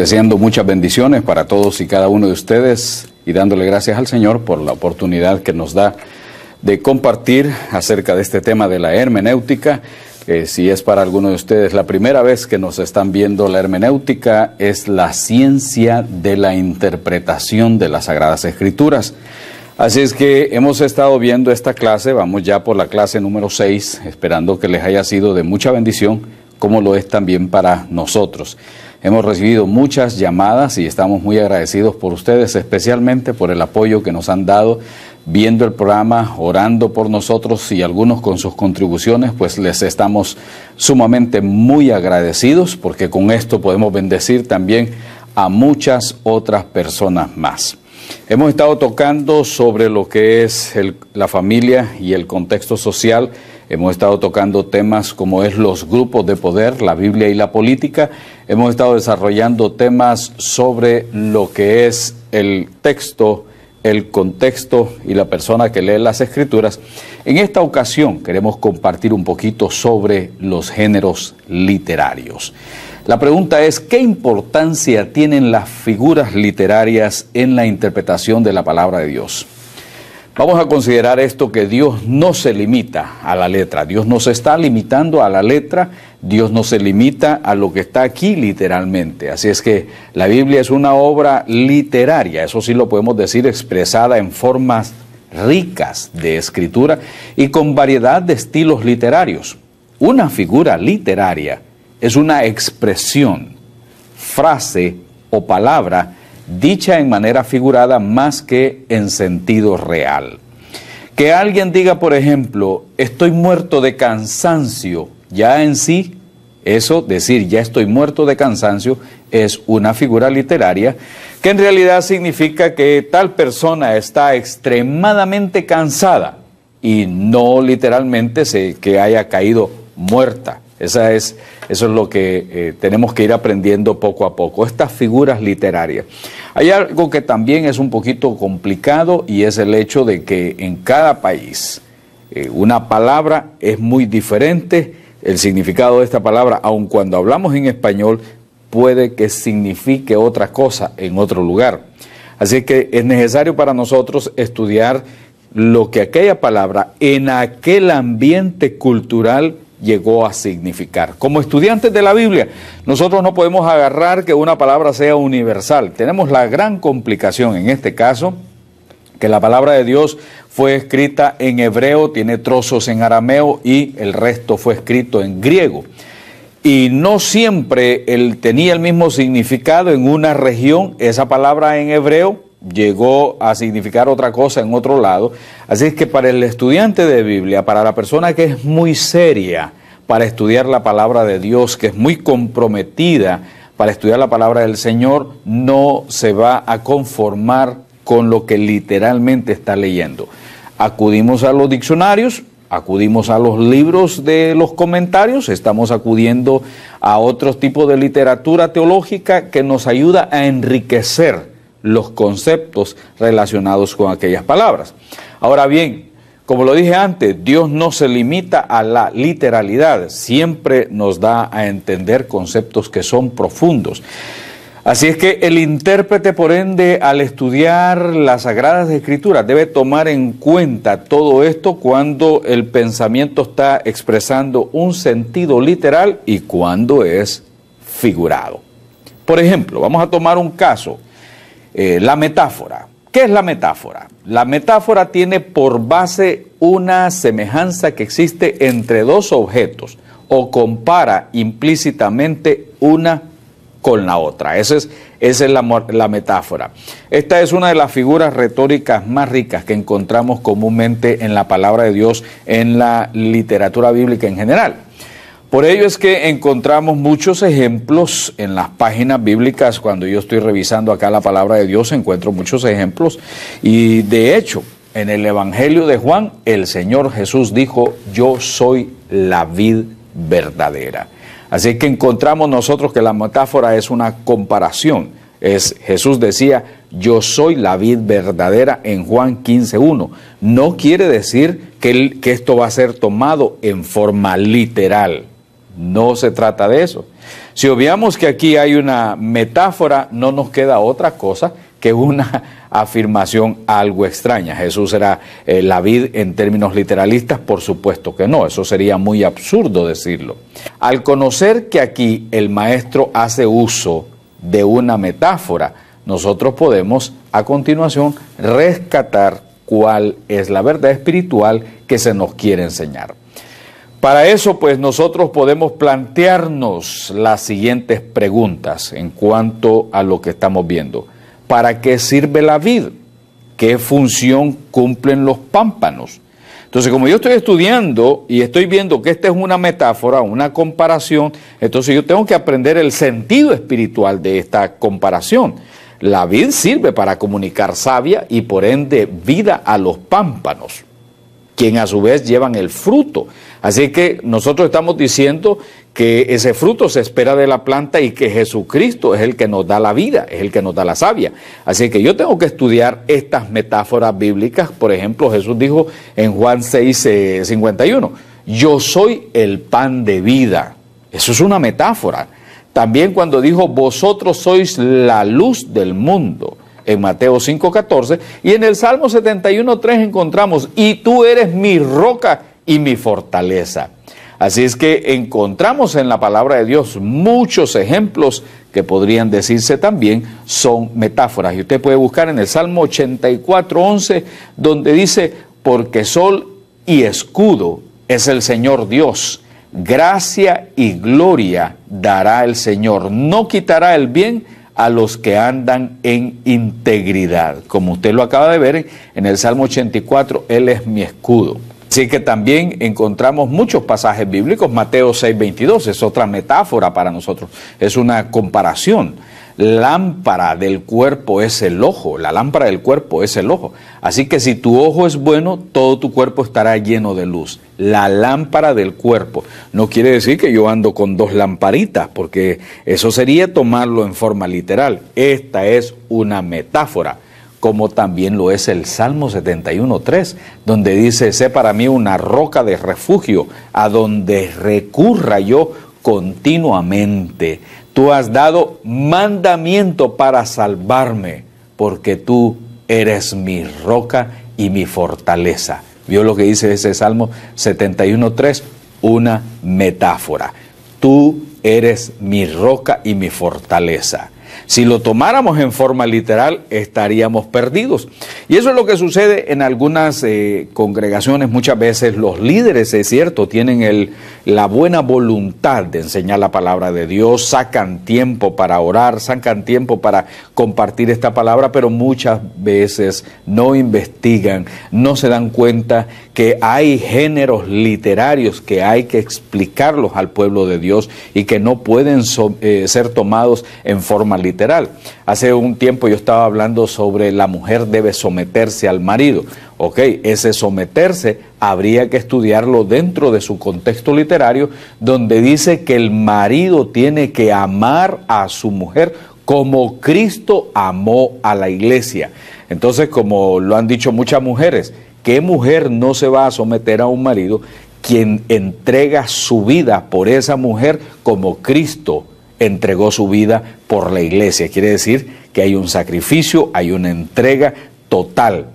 deseando muchas bendiciones para todos y cada uno de ustedes y dándole gracias al Señor por la oportunidad que nos da de compartir acerca de este tema de la hermenéutica. Si es para alguno de ustedes la primera vez que nos están viendo, la hermenéutica es la ciencia de la interpretación de las Sagradas Escrituras. Así es que hemos estado viendo esta clase, vamos ya por la clase número 6, esperando que les haya sido de mucha bendición, como lo es también para nosotros. Hemos recibido muchas llamadas y estamos muy agradecidos por ustedes, especialmente por el apoyo que nos han dado viendo el programa, orando por nosotros y algunos con sus contribuciones, pues les estamos sumamente muy agradecidos porque con esto podemos bendecir también a muchas otras personas más. Hemos estado tocando sobre lo que es la familia y el contexto social. Hemos estado tocando temas como es los grupos de poder, la Biblia y la política. Hemos estado desarrollando temas sobre lo que es el texto, el contexto y la persona que lee las Escrituras. En esta ocasión queremos compartir un poquito sobre los géneros literarios. La pregunta es, ¿qué importancia tienen las figuras literarias en la interpretación de la palabra de Dios? Vamos a considerar esto, que Dios no se limita a la letra. Dios no se está limitando a la letra, Dios no se limita a lo que está aquí literalmente. Así es que la Biblia es una obra literaria, eso sí lo podemos decir, expresada en formas ricas de escritura y con variedad de estilos literarios. Una figura literaria es una expresión, frase o palabra dicha en manera figurada más que en sentido real. Que alguien diga, por ejemplo, estoy muerto de cansancio, ya en sí, eso, decir ya estoy muerto de cansancio, es una figura literaria que en realidad significa que tal persona está extremadamente cansada y no literalmente que haya caído muerta. Eso es lo que tenemos que ir aprendiendo poco a poco, estas figuras literarias. Hay algo que también es un poquito complicado y es el hecho de que en cada país una palabra es muy diferente. El significado de esta palabra, aun cuando hablamos en español, puede que signifique otra cosa en otro lugar. Así que es necesario para nosotros estudiar lo que aquella palabra en aquel ambiente cultural llegó a significar. Como estudiantes de la Biblia, nosotros no podemos agarrar que una palabra sea universal. Tenemos la gran complicación en este caso, que la palabra de Dios fue escrita en hebreo, tiene trozos en arameo y el resto fue escrito en griego. Y no siempre tenía el mismo significado en una región. Esa palabra en hebreo llegó a significar otra cosa en otro lado. Así es que para el estudiante de Biblia, para la persona que es muy seria para estudiar la palabra de Dios, que es muy comprometida para estudiar la palabra del Señor, no se va a conformar con lo que literalmente está leyendo. Acudimos a los diccionarios, acudimos a los libros de los comentarios, estamos acudiendo a otros tipos de literatura teológica que nos ayuda a enriquecer los conceptos relacionados con aquellas palabras. Ahora bien, como lo dije antes, Dios no se limita a la literalidad, siempre nos da a entender conceptos que son profundos. Así es que el intérprete, por ende, al estudiar las Sagradas Escrituras, debe tomar en cuenta todo esto cuando el pensamiento está expresando un sentido literal y cuando es figurado. Por ejemplo, vamos a tomar un caso. La metáfora. ¿Qué es la metáfora? La metáfora tiene por base una semejanza que existe entre dos objetos o compara implícitamente una con la otra. Esa es la metáfora. Esta es una de las figuras retóricas más ricas que encontramos comúnmente en la palabra de Dios, en la literatura bíblica en general. Por ello es que encontramos muchos ejemplos en las páginas bíblicas. Cuando yo estoy revisando acá la palabra de Dios, encuentro muchos ejemplos. Y de hecho, en el Evangelio de Juan, el Señor Jesús dijo, yo soy la vid verdadera. Así que encontramos nosotros que la metáfora es una comparación. Jesús decía, yo soy la vid verdadera en Juan 15:1. No quiere decir que esto va a ser tomado en forma literal. No se trata de eso, Si obviamos que aquí hay una metáfora, no nos queda otra cosa que una afirmación algo extraña. ¿Jesús era la vid en términos literalistas? Por supuesto que no, eso sería muy absurdo decirlo. Al conocer que aquí el maestro hace uso de una metáfora, nosotros podemos a continuación rescatar cuál es la verdad espiritual que se nos quiere enseñar. Para eso, pues, nosotros podemos plantearnos las siguientes preguntas en cuanto a lo que estamos viendo. ¿Para qué sirve la vid? ¿Qué función cumplen los pámpanos? Entonces, como yo estoy estudiando y estoy viendo que esta es una metáfora, una comparación, entonces yo tengo que aprender el sentido espiritual de esta comparación. La vid sirve para comunicar savia y por ende vida a los pámpanos, quien a su vez llevan el fruto. Así que nosotros estamos diciendo que ese fruto se espera de la planta y que Jesucristo es el que nos da la vida, es el que nos da la savia. Así que yo tengo que estudiar estas metáforas bíblicas. Por ejemplo, Jesús dijo en Juan 6:51, yo soy el pan de vida. Eso es una metáfora. También cuando dijo, vosotros sois la luz del mundo, en Mateo 5:14, y en el Salmo 71:3 encontramos, y tú eres mi roca y mi fortaleza. Así es que encontramos en la palabra de Dios muchos ejemplos que podrían decirse también son metáforas. Y usted puede buscar en el Salmo 84:11, donde dice, porque sol y escudo es el Señor Dios, gracia y gloria dará el Señor, no quitará el bien a los que andan en integridad. Como usted lo acaba de ver en el Salmo 84, Él es mi escudo. Así que también encontramos muchos pasajes bíblicos. Mateo 6:22 es otra metáfora para nosotros, es una comparación. Lámpara del cuerpo es el ojo, la lámpara del cuerpo es el ojo. Así que si tu ojo es bueno, todo tu cuerpo estará lleno de luz. La lámpara del cuerpo. No quiere decir que yo ando con dos lamparitas, porque eso sería tomarlo en forma literal. Esta es una metáfora, como también lo es el Salmo 71:3, donde dice, sé para mí una roca de refugio, a donde recurra yo continuamente. Tú has dado mandamiento para salvarme, porque tú eres mi roca y mi fortaleza. ¿Vio lo que dice ese Salmo 71:3? Una metáfora. Tú eres mi roca y mi fortaleza. Si lo tomáramos en forma literal, estaríamos perdidos. Y eso es lo que sucede en algunas congregaciones. Muchas veces los líderes, es cierto, tienen la buena voluntad de enseñar la palabra de Dios, sacan tiempo para orar, sacan tiempo para compartir esta palabra, pero muchas veces no investigan, no se dan cuenta que hay géneros literarios que hay que explicarlos al pueblo de Dios y que no pueden ser tomados en forma literal. Hace un tiempo yo estaba hablando sobre la mujer debe someterse al marido. Ok, ese someterse habría que estudiarlo dentro de su contexto literario, donde dice que el marido tiene que amar a su mujer como Cristo amó a la iglesia. Entonces, como lo han dicho muchas mujeres, ¿qué mujer no se va a someter a un marido quien entrega su vida por esa mujer como Cristo entregó su vida por la iglesia? Quiere decir que hay un sacrificio, hay una entrega total.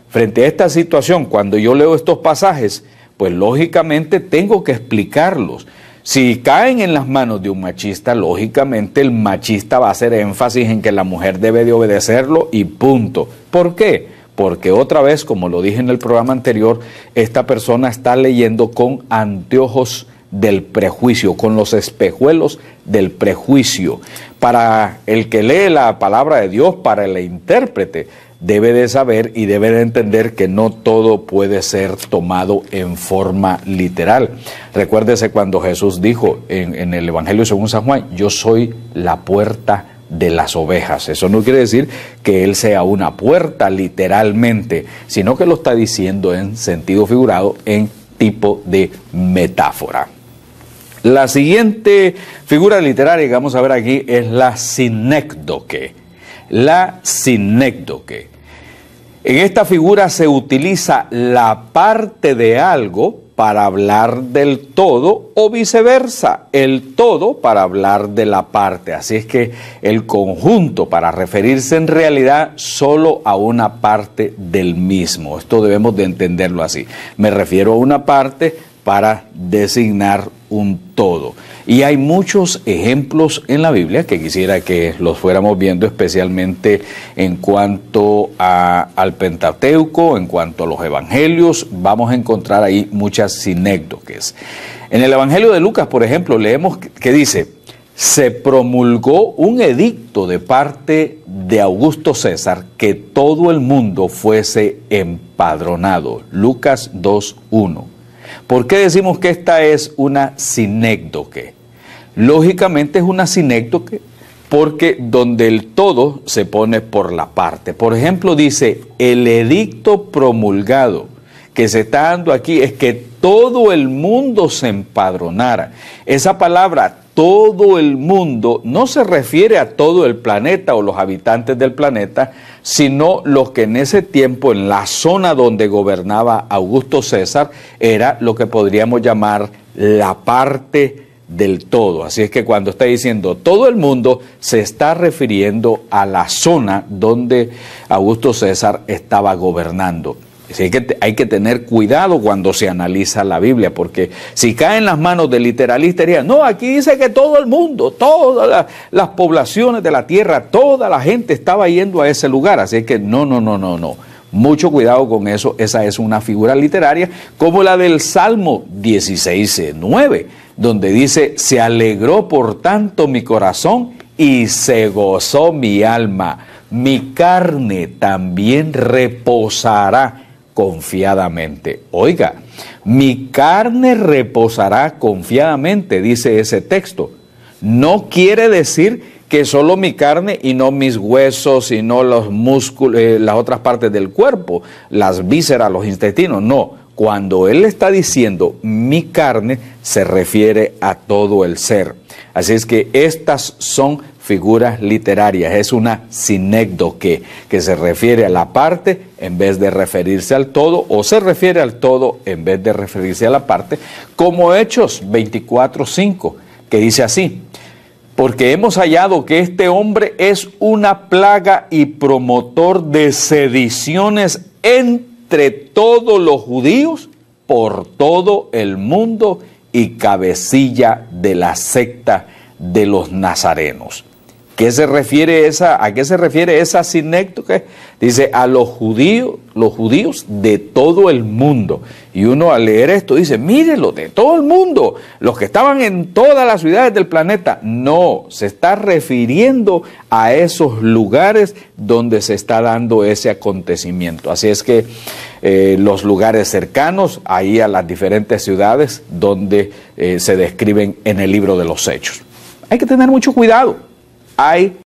Frente a esta situación, cuando yo leo estos pasajes, pues lógicamente tengo que explicarlos. Si caen en las manos de un machista, lógicamente el machista va a hacer énfasis en que la mujer debe de obedecerlo y punto. ¿Por qué? Porque otra vez, como lo dije en el programa anterior, esta persona está leyendo con anteojos del prejuicio, con los espejuelos del prejuicio. Para el que lee la palabra de Dios, para el intérprete, debe de saber y debe de entender que no todo puede ser tomado en forma literal. Recuérdese cuando Jesús dijo en el Evangelio según San Juan, yo soy la puerta de las ovejas. Eso no quiere decir que Él sea una puerta literalmente, sino que lo está diciendo en sentido figurado, en tipo de metáfora. La siguiente figura literaria que vamos a ver aquí es la sinécdoque. La sinécdoque. En esta figura se utiliza la parte de algo para hablar del todo o viceversa, el todo para hablar de la parte. Así es que el conjunto para referirse en realidad solo a una parte del mismo. Esto debemos de entenderlo así. Me refiero a una parte para designar un todo. Y hay muchos ejemplos en la Biblia que quisiera que los fuéramos viendo, especialmente en cuanto al Pentateuco, en cuanto a los evangelios. Vamos a encontrar ahí muchas sinécdoques. En el Evangelio de Lucas, por ejemplo, leemos que dice: se promulgó un edicto de parte de Augusto César que todo el mundo fuese empadronado. Lucas 2:1. ¿Por qué decimos que esta es una sinécdoque? Lógicamente es una sinécdoque porque donde el todo se pone por la parte. Por ejemplo, dice, el edicto promulgado que se está dando aquí es que todo el mundo se empadronara. Esa palabra, todo el mundo, no se refiere a todo el planeta o los habitantes del planeta, sino los que en ese tiempo, en la zona donde gobernaba Augusto César, era lo que podríamos llamar la parte del todo. Así es que cuando está diciendo todo el mundo, se está refiriendo a la zona donde Augusto César estaba gobernando. Así que hay que tener cuidado cuando se analiza la Biblia, porque si cae en las manos del literalista, diría, no, aquí dice que todo el mundo, todas las poblaciones de la tierra, toda la gente estaba yendo a ese lugar. Así que no. Mucho cuidado con eso. Esa es una figura literaria como la del Salmo 16:9, donde dice, se alegró por tanto mi corazón y se gozó mi alma. Mi carne también reposará confiadamente. Oiga, mi carne reposará confiadamente, dice ese texto. No quiere decir que solo mi carne y no mis huesos y no los músculos, las otras partes del cuerpo, las vísceras, los intestinos, no. Cuando él está diciendo mi carne, se refiere a todo el ser. Así es que estas son figuras literarias, es una sinécdoque que se refiere a la parte en vez de referirse al todo, o se refiere al todo en vez de referirse a la parte, como Hechos 24:5, que dice así: porque hemos hallado que este hombre es una plaga y promotor de sediciones entre todos los judíos por todo el mundo y cabecilla de la secta de los nazarenos. ¿A qué se refiere esa sinécdoque? Dice a los judíos de todo el mundo. Y uno al leer esto dice, mírenlo, de todo el mundo, los que estaban en todas las ciudades del planeta. No, se está refiriendo a esos lugares donde se está dando ese acontecimiento. Así es que los lugares cercanos, ahí a las diferentes ciudades donde se describen en el libro de los Hechos. Hay que tener mucho cuidado. Hay